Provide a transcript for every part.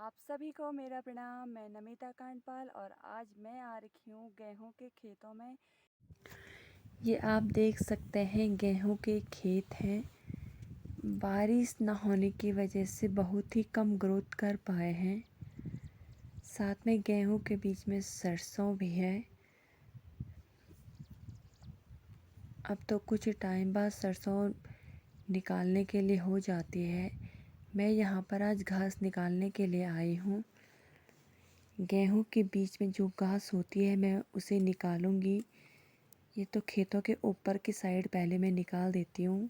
आप सभी को मेरा प्रणाम। मैं नमिता कांडपाल और आज मैं आ रखी हूँ गेहूं के खेतों में। ये आप देख सकते हैं गेहूं के खेत हैं। बारिश न होने की वजह से बहुत ही कम ग्रोथ कर पाए हैं। साथ में गेहूं के बीच में सरसों भी है। अब तो कुछ टाइम बाद सरसों निकालने के लिए हो जाती है। मैं यहाँ पर आज घास निकालने के लिए आई हूँ। गेहूं के बीच में जो घास होती है मैं उसे निकालूंगी। ये तो खेतों के ऊपर की साइड पहले मैं निकाल देती हूँ।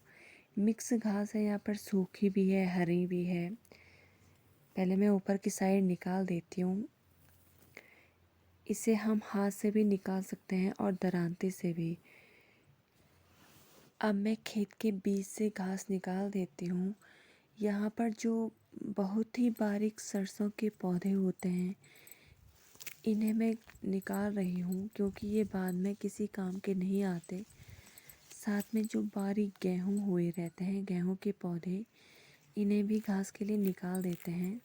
मिक्स घास है, यहाँ पर सूखी भी है हरी भी है। पहले मैं ऊपर की साइड निकाल देती हूँ। इसे हम हाथ से भी निकाल सकते हैं और दरांती से भी। अब मैं खेत के बीच से घास निकाल देती हूँ। यहाँ पर जो बहुत ही बारीक सरसों के पौधे होते हैं इन्हें मैं निकाल रही हूँ, क्योंकि ये बाद में किसी काम के नहीं आते। साथ में जो बारीक गेहूं हुए रहते हैं, गेहूं के पौधे, इन्हें भी घास के लिए निकाल देते हैं।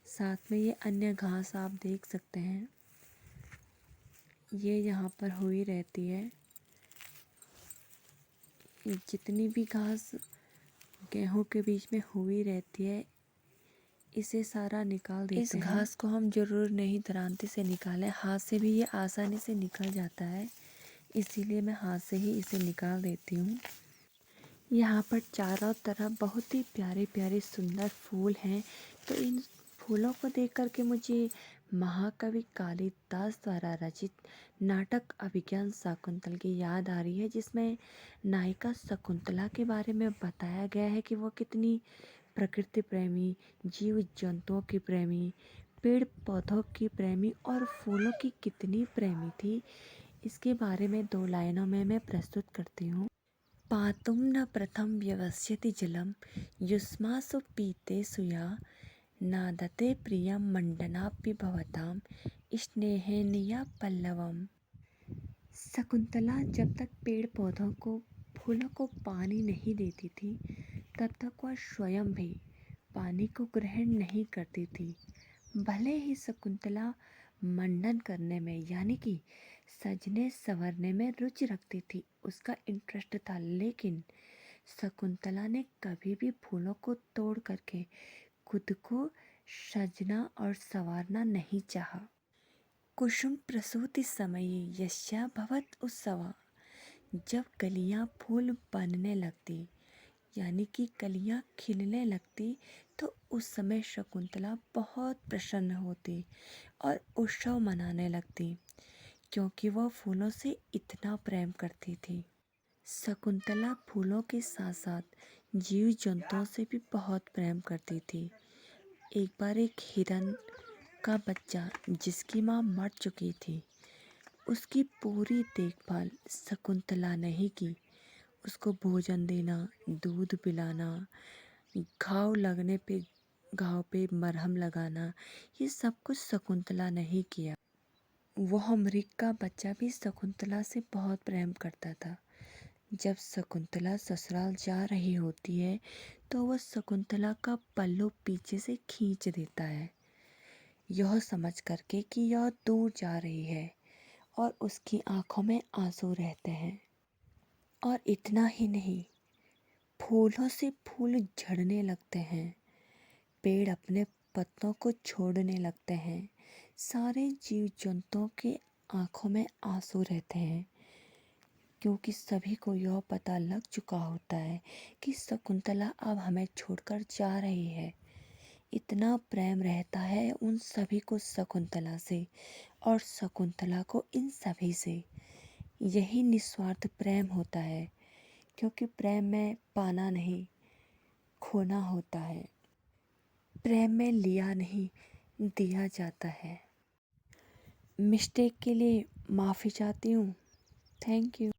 साथ में ये अन्य घास आप देख सकते हैं, ये यहाँ पर हुई रहती है। जितनी भी घास गेहूं के बीच में हुई रहती है इसे सारा निकाल देते हैं। इस घास को हम जरूर नहीं दरांती से निकालें, हाथ से भी ये आसानी से निकल जाता है, इसीलिए मैं हाथ से ही इसे निकाल देती हूँ। यहाँ पर चारों तरफ बहुत ही प्यारे प्यारे सुंदर फूल हैं। तो इन फूलों को देख कर के मुझे महाकवि कालिदास द्वारा रचित नाटक अभिज्ञान शाकुंतल की याद आ रही है, जिसमें नायिका शकुंतला के बारे में बताया गया है कि वो कितनी प्रकृति प्रेमी, जीव जंतुओं की प्रेमी, पेड़ पौधों की प्रेमी और फूलों की कितनी प्रेमी थी। इसके बारे में 2 लाइनों में मैं प्रस्तुत करती हूँ। पातुं न प्रथम व्यवस्यति जलं युष्मासु पीतेषु या नादते प्रियं मंडनापि भवतां स्नेहेन या पल्लवम्। शकुंतला जब तक पेड़ पौधों को, फूलों को पानी नहीं देती थी तब तक वह स्वयं भी पानी को ग्रहण नहीं करती थी। भले ही शकुंतला मंडन करने में यानी कि सजने संवरने में रुचि रखती थी, उसका इंटरेस्ट था, लेकिन शकुंतला ने कभी भी फूलों को तोड़ करके खुद को सजना और संवारना नहीं चाहा। कुसुम प्रसूति समये यस्या भवत उत्सवा, जब कलियां फूल बनने लगती यानी कि कलियां खिलने लगती तो उस समय शकुंतला बहुत प्रसन्न होती और उत्सव मनाने लगती, क्योंकि वह फूलों से इतना प्रेम करती थी। शकुंतला फूलों के साथ साथ जीव जंतुओं से भी बहुत प्रेम करती थी। एक बार एक हिरन का बच्चा जिसकी माँ मर चुकी थी, उसकी पूरी देखभाल शकुंतला ने ही की। उसको भोजन देना, दूध पिलाना, घाव लगने पे घाव पे मरहम लगाना, ये सब कुछ शकुंतला ने ही किया। वह मृग का बच्चा भी शकुंतला से बहुत प्रेम करता था। जब शकुंतला ससुराल जा रही होती है तो वह शकुंतला का पल्लू पीछे से खींच देता है, यह समझ करके कि यह दूर जा रही है, और उसकी आंखों में आंसू रहते हैं। और इतना ही नहीं, फूलों से फूल झड़ने लगते हैं, पेड़ अपने पत्तों को छोड़ने लगते हैं, सारे जीव जंतुओं के आंखों में आंसू रहते हैं, क्योंकि सभी को यह पता लग चुका होता है कि शकुंतला अब हमें छोड़कर जा रही है। इतना प्रेम रहता है उन सभी को शकुंतला से और शकुंतला को इन सभी से। यही निस्वार्थ प्रेम होता है, क्योंकि प्रेम में पाना नहीं, खोना होता है। प्रेम में लिया नहीं, दिया जाता है। मिस्टेक के लिए माफ़ी चाहती हूँ। Thank you.